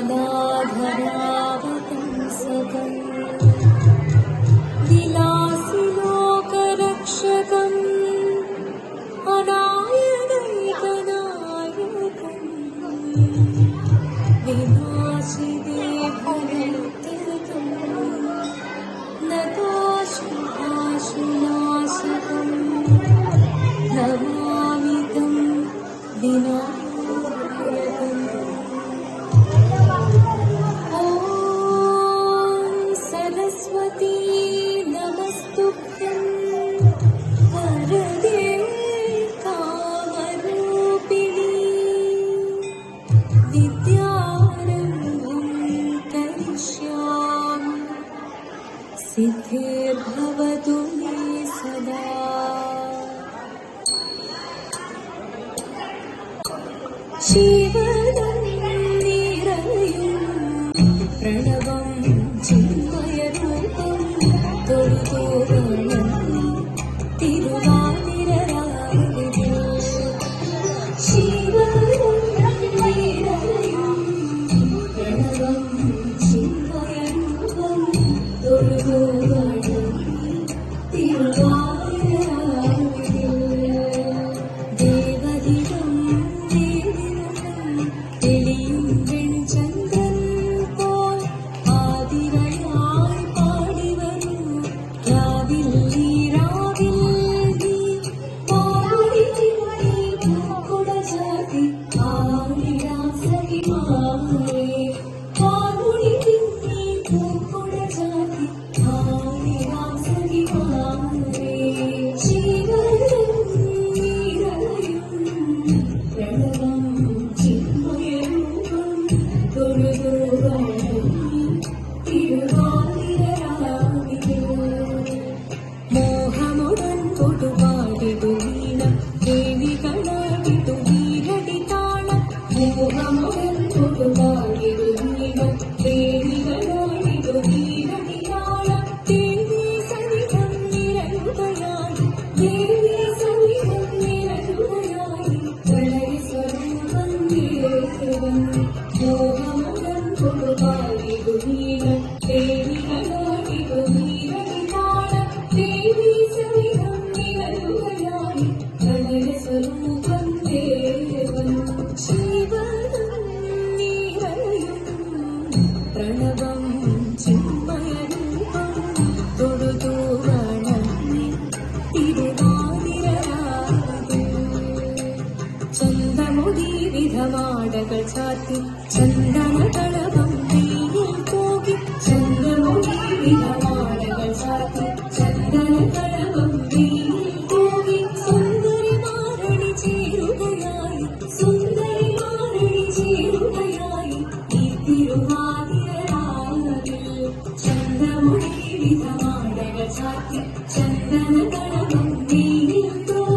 गदाधरावतंसकम् विलासिलोकरक्षकम् अनायदैकनायकम् विनाशिते फलत्यकम् नतोऽशुभाशुनाशकम् नमामि तं विनायकम्। ॐ सरस्वती नमस्तुभ्यं वरदे कामरूपिणी विद्यारम्भं करिष्यामि सिद्धिर्भवतु मे सदा। शिवनं निरयुं प्रणवं चिन्मयरूपं തൊഴുതോരണം തിരുവാതിരരാവിലെ ശിവനം നിരയും പ്രണവം ചിന്മയരൂപം തൊഴുതോരണം തിരുവാതിരരാവിലെ ദേവദിനം തെളിയും വെൺചന്ദ്രൻ പോൽ ആതിരയായി പാടി വരൂ രാവിൽ നീ പാടി തിരുവടി പൂക്കുട ചാത്തി ആടിടാം സഖിമാരേ പാടുടി തിന്നി പൂക്കുട ചാത്തി ആടിടാം സഖിമാരേ ശിവനം നിറയും പ്രണവം ചിന്മയരൂപം തൊഴുതോരണം തിരുവാതിരരാവിലെ മോഹമുടൻ കൊടുപാടിടു വീണം ദേവികളാടിടു വീരടി താളം മോഹമുടൻ കൊടുപാടിടു വീണം ദേവികളാടിടു വീരടി താളം ദേവി സവിധം നിരയുകയായി ദേവി സവിധം നിരയുകയായി വളരെ സ്വരൂപം ദേവൻ മോഹമുടൻ കൊടുപാടിടു വീണം ദേവികളാടിടു വീരടി താളം ദേവി സവിധം നിരയുകയായി വളരെ സ്വരൂപം ദേവൻ ശിവനം നിറയും പ്രണവം ചിന്മയരൂപം തൊഴുതോരണം തിരുവാതിരരാവിലെ ചന്ദമുടി വിധമാടകൾ ചാത്തി ചന്ദനകളഭം നെയ്യിൽ തൂകി ചന്ദമുടി വിധമാടകൾ ചാത്തി ചന്ദനകളഭം നെയ്യിൽ തൂകി സുന്ദരിമാരണി ചേരുകയായി സുന്ദരിമാരണി ചേരുകയായി ഈ തിരുവാതിരരാവിൽ ചന്ദമുടി വിധമാടകൾ ചാത്തി ചന്ദനകളഭം നെയ്യിൽ തൂകി